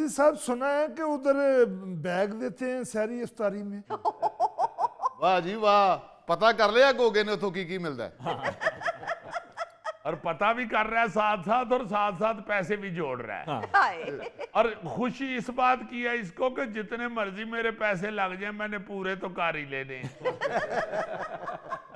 अजीज साहब, सुना है कि उधर बैग देते हैं सहरी इफ्तारी में। वाह जी वाह, पता कर लिया गोगे ने उतो की मिलता है। और पता भी कर रहा है साथ साथ, और साथ साथ पैसे भी जोड़ रहा है। हाय। और खुशी इस बात की है इसको कि जितने मर्जी मेरे पैसे लग जाए, मैंने पूरे तो कार ही लेने हैं।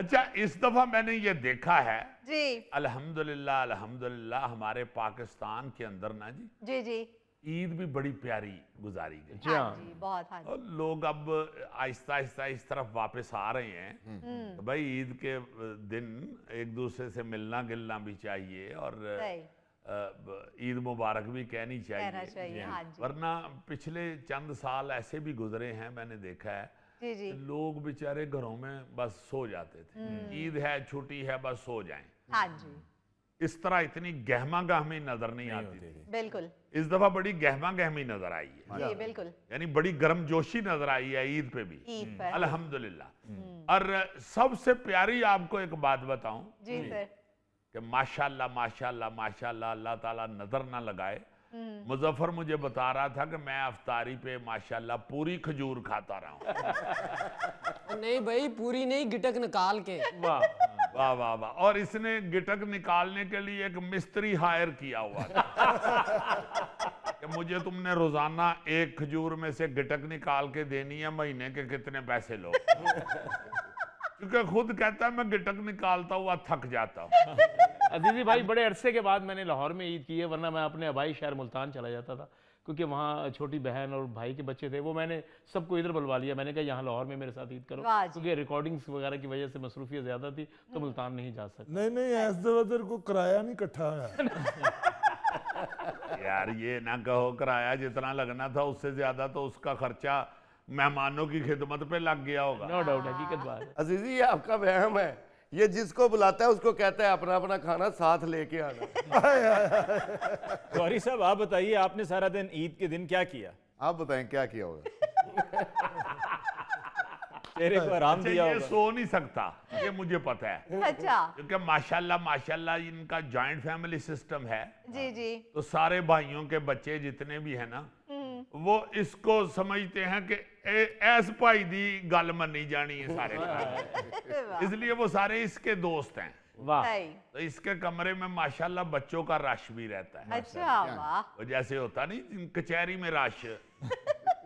अच्छा, इस दफा मैंने ये देखा है जी अल्हम्दुलिल्लाह अल्हम्दुलिल्लाह, हमारे पाकिस्तान के अंदर ना जी जी जी। ईद भी बड़ी प्यारी गुजारी गई। हाँ जी, बहुत। हाँ जी। और लोग अब आहिस्ता आहिस्ता इस तरफ वापस आ रहे हैं। तो भाई ईद के दिन एक दूसरे से मिलना गिलना भी चाहिए, और सही। ईद मुबारक भी कहनी कहना चाहिए। चाहिए। हाँ जी। वरना पिछले चंद साल ऐसे भी गुजरे हैं, मैंने देखा है जी जी। लोग बेचारे घरों में बस सो जाते थे। ईद है, छुट्टी है, बस सो जाएं। हाँ जी, इस तरह इतनी गहमा गहमी नजर नहीं आती थी। बिल्कुल। इस दफा बड़ी गहमा गहमी नजर आई है, जी बिल्कुल। यानी बड़ी गर्मजोशी नजर आई है ईद पे भी। ईद पर। अल्हम्दुलिल्लाह। और सबसे प्यारी आपको एक बात बताऊं जी सर। कि माशाल्लाह माशाल्लाह माशाल्लाह, अल्लाह ताला नजर ना लगाए। मुजफ्फर मुझे बता रहा था कि मैं अफ्तारी पे माशाल्लाह पूरी खजूर खाता रहा हूँ। नहीं भाई, पूरी नहीं, गिटक निकाल के। वाह वाह वाह वाह। और इसने गिटक निकालने के लिए एक मिस्त्री हायर किया हुआ था कि मुझे तुमने रोजाना एक खजूर में से गिटक निकाल के देनी है, महीने के कितने पैसे लो। क्योंकि खुद कहता है मैं गिटक निकालता हुआ थक जाता हूँ। अजीजी भाई, बड़े अरसे के बाद मैंने लाहौर में ईद की है, वरना मैं अपने आबाई शहर मुल्तान चला जाता था, क्योंकि वहाँ छोटी बहन और भाई के बच्चे थे। वो मैंने सबको इधर बुलवा लिया। मैंने कहा यहाँ लाहौर में मेरे साथ ईद करो, वाह जी। क्योंकि रिकॉर्डिंग्स वगैरह की वजह से मसरूफियत ज़्यादा थी, तो मुल्तान नहीं जा सकता। नहीं नहीं, ऐस दफा तेरे को किराया नहीं इकट्ठा होया। यार ये ना कहो, किराया जितना लगना था उससे ज्यादा तो उसका खर्चा मेहमानों की खिदमत पे लग गया होगा। नो डाउट, हकीकत बात है। अजीजी, ये आपका वहम है। ये जिसको बुलाता है उसको कहता है अपना अपना खाना साथ लेके आना। गौरी साहब, आप बताइए, आपने सारा दिन ईद के दिन क्या किया? आप बताएं क्या किया होगा। चेहरे को आराम अच्छा, दिया ये होगा। सो नहीं सकता, ये मुझे पता है, अच्छा। क्योंकि माशाल्लाह माशाल्लाह इनका जॉइंट फैमिली सिस्टम है। जी जी। तो सारे भाइयों के बच्चे जितने भी है ना, वो इसको समझते हैं कि ऐस भाई दी गल मनी जानी है सारे। वाह। इसलिए वो सारे इसके दोस्त हैं। वाह। सही। तो इसके कमरे में माशाल्लाह बच्चों का रश भी रहता है। अच्छा, वाह। वो जैसे होता नहीं कचहरी में रश,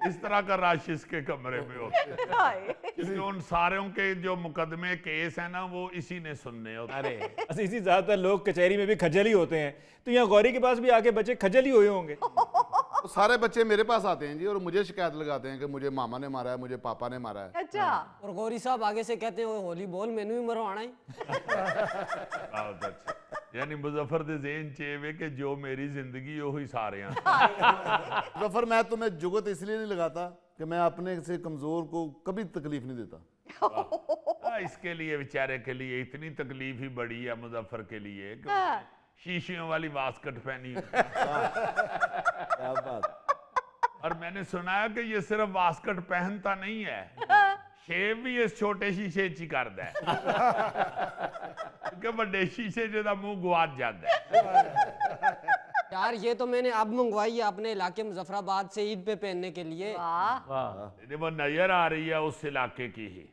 इस तरह का रश इसके कमरे में होता है। हाय। क्योंकि उन सारों के जो मुकदमे केस है ना, वो इसी ने सुनने होते हैं। अरे अजीजी, ज्यादातर लोग कचहरी में भी खजल ही होते हैं, तो यहाँ गौरी के पास भी आके बच्चे खजल ही हुए होंगे। तो सारे बच्चे मेरे पास आते हैं जी, और मुझे शिकायत लगाते हैं कि मुझे मामा ने मारा है, मुझे पापा ने मारा है। अच्छा। और गौरी साहब आगे से कहते हैं होली बोल, मैनू भी मरवाना ही। बहुत अच्छा। यानी मुजफ्फर दे ज़हन च एवे कि जो मेरी जिंदगी वही सारे हैं। तो फिर मैं तुम्हें जुगत इसलिए नहीं लगाता कि मैं अपने से कमजोर को कभी तकलीफ नहीं देता। इसके लिए बेचारे के लिए इतनी तकलीफ ही बड़ी है मुजफ्फर के लिए कि हाँ। उसने शीशियों वाली वास्कट पहनी। क्या बात। और मैंने सुना है कि ये सिर्फ वास्कट पहनता नहीं है, शेव भी इस छोटे शीशे च ही करदा है, क्योंकि बड़े शीशे च दा मुंह गवाच जाता है। यार ये तो मैंने अब मंगवाई है अपने इलाके मुजफ्फराबाद से ईद पे पहनने के लिए। वाह। वाह। वो नजर आ रही है उस इलाके की ही।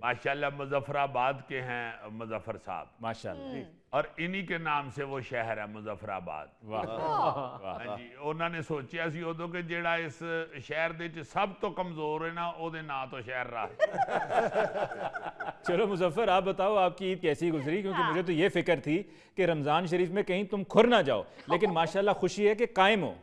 माशाल्लाह मुजफ्फराबाद के हैं मुजफ्फर साहब, माशाल्लाह। और इन्हीं के नाम से वो शहर है मुजफ्फराबाद। हाँ जी, उन्होंने सोचा सी उदों कि जेड़ा इस शहर दे च सब तो कमजोर है ना, ओदे ना तो शहर रहा। चलो मुजफ्फर, आप बताओ आपकी ईद कैसी गुजरी, क्योंकि मुझे तो ये फिक्र थी कि रमजान शरीफ में कहीं तुम खुर ना जाओ, लेकिन माशाल्लाह खुशी है कि कायम हो।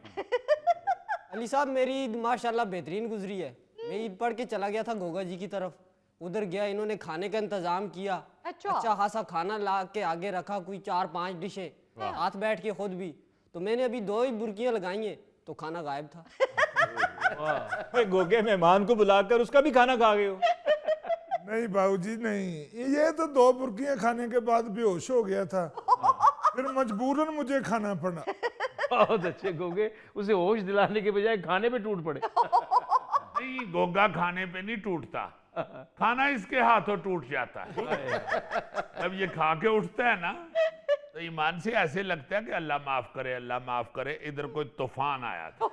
अली साहब, मेरी ईद माशाल्लाह बेहतरीन गुजरी है। मैं ईद पढ़ के चला गया था गोगा जी की तरफ। उधर गया, इन्होंने खाने का इंतजाम किया। अच्छा खासा खाना ला के आगे रखा, कोई 4-5 डिशें, साथ बैठ के खुद भी। तो मैंने अभी 2 ही बुर्कियां लगाई हैं तो खाना गायब था। भाई, गोगे मेहमान को बुलाकर उसका भी खाना खा गए हो। नहीं बाबूजी नहीं, ये तो 2 बुर्कियां खाने के बाद बेहोश हो गया था, फिर मजबूरन मुझे खाना पड़ा। बहुत अच्छे गोगे, उसे होश दिलाने के बजाय खाने पे टूट पड़े। नहीं, गोगा खाने पे नहीं टूटता, खाना इसके हाथों टूट जाता है। जब ये खा के उठता है ना, तो ईमान से ऐसे लगता है कि अल्लाह माफ करे, अल्लाह माफ करे, इधर कोई तूफान आया था।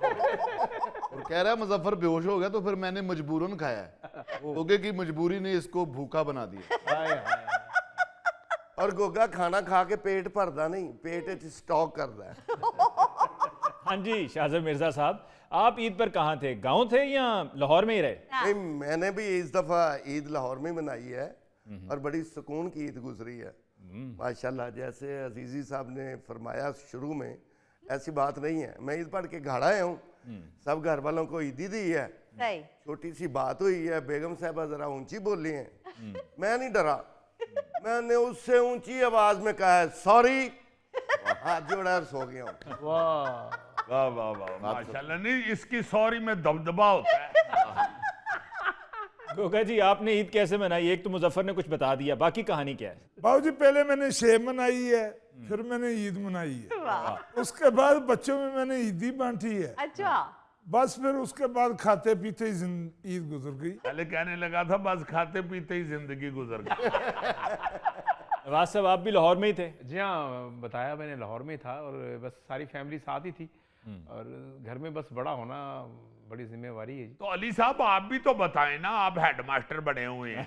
तो कह रहा है मुजफ्फर बेहोश हो गया तो फिर मैंने मजबूरन खाया है, गोगे की मजबूरी ने इसको भूखा बना दिया। हाय हाय और गोगा खाना खा के पेट भरदा नहीं, पेट च स्टॉक करदा है। हाँ जी शाहज़ब मिर्जा साहब, आप ईद पर कहाँ थे, गांव थे या लाहौर में ही रहे? नहीं, मैंने भी इस दफा ईद लाहौर में मनाई है और बड़ी सुकून की ईद गुजरी है माशाल्लाह। जैसे अजीजी साहब ने फरमाया शुरू में, ऐसी बात नहीं है। मैं ईद पढ़ के घर आया हूँ, सब घर वालों को ईदी दी है, सही छोटी सी बात हुई है, बेगम साहबा जरा ऊंची बोली हैं, मैं नहीं डरा, मैंने उससे ऊंची आवाज में कहा है सॉरी, हाथ जोड़ा और सो गया हूँ। वाह वाह वाह वाह माशाल्लाह। नहीं, इसकी सॉरी में दबदबा होता है। गोगा जी आपने ईद कैसे मनाई? एक तो मुजफ्फर ने कुछ बता दिया, बाकी कहानी क्या है? बाबूजी पहले मैंने शेब मनाई है, फिर मैंने ईद मनाई है, उसके बाद बच्चों में मैंने ईदी बांटी है, अच्छा बस फिर उसके बाद खाते पीते ही ईद गुजर गई। पहले कहने लगा था बस खाते पीते ही जिंदगी गुजर गई। नवाज साहब आप भी लाहौर में ही थे? जी हाँ, बताया मैंने, लाहौर में था और बस सारी फैमिली साथ ही थी और घर में बस बड़ा होना बड़ी जिम्मेवारी है। तो अली साहब आप भी तो बताएं ना, आप हेडमास्टर बने हुए हैं,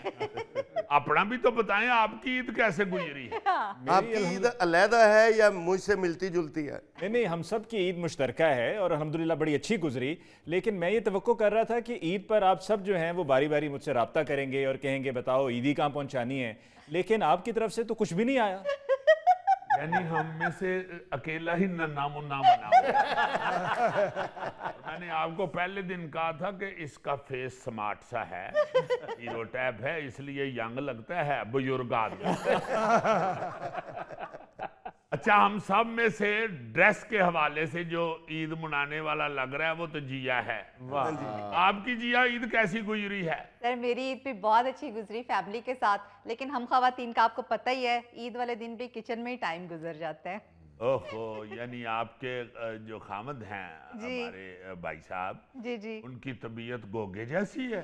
अपना भी तो बताएं, आपकी ईद कैसे गुजरी है? आपकी ईद अलहदा है या मुझसे मिलती जुलती है? नहीं नहीं, हम सब की ईद मुश्तरका है और अल्हम्दुलिल्लाह बड़ी अच्छी गुजरी। लेकिन मैं ये तवक्को कर रहा था कि ईद पर आप सब जो हैं वो बारी बारी मुझसे रब्ता करेंगे और कहेंगे बताओ ईदी कहाँ पहुँचानी है, लेकिन आपकी तरफ से तो कुछ भी नहीं आया। यानी हम में से अकेला ही नामुन्ना बना हुआ। मैंने आपको पहले दिन कहा था कि इसका फेस स्मार्ट सा है, हीरो टाइप है, इसलिए यंग लगता है, बुजुर्ग आदमी। अच्छा, हम सब में से ड्रेस के हवाले से जो ईद मनाने वाला लग रहा है वो तो जिया है। वाह, आपकी जिया ईद कैसी गुजरी है? सर मेरी ईद भी बहुत अच्छी गुजरी फैमिली के साथ, लेकिन हम खवातीन का आपको पता ही है ईद वाले दिन भी किचन में ही टाइम गुजर जाता है। ओहो, यानी आपके जो खामद हैं जी। हमारे भाई साहब, जी जी उनकी तबीयत गोगे जैसी है।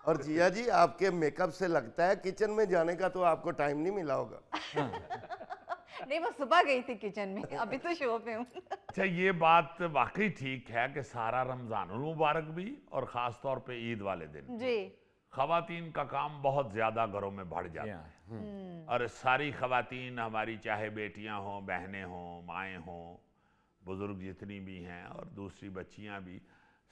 और जिया जी आपके मेकअप से लगता है किचन में जाने का तो आपको टाइम नहीं मिला होगा। नहीं, मैं सुबह गई थी किचन में, अभी तो शो पे हूँ। अच्छा, ये बात वाकई ठीक है कि सारा रमजानुल मुबारक भी और खास तौर पे ईद वाले दिन जी खवातीन का काम बहुत ज्यादा घरों में बढ़ जाता है। और सारी खवातीन हमारी, चाहे बेटियां हों, बहनें हों, माएँ हों, बुजुर्ग जितनी भी हैं और दूसरी बच्चियां भी,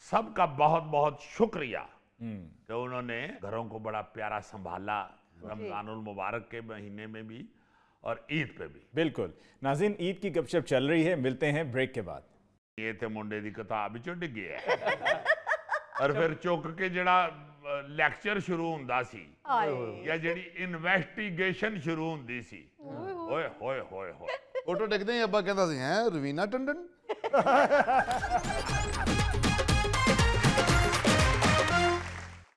सबका बहुत बहुत शुक्रिया कि उन्होंने घरों को बड़ा प्यारा संभाला रमजानुल मुबारक के महीने में भी और ईद पे भी। बिल्कुल नाज़रीन, ईद की गपशप चल रही है, मिलते हैं ब्रेक के बाद। ये थे मुंडे दी किताब चो डिगे और फिर चुक के जड़ा लेक्चर शुरू हुंदा सी या जड़ी इन्वेस्टिगेशन शुरू हुंदी सी, ओए होए होए होए। फोटो देखते ही अब्बा कहता सी हैं रवीना टंडन।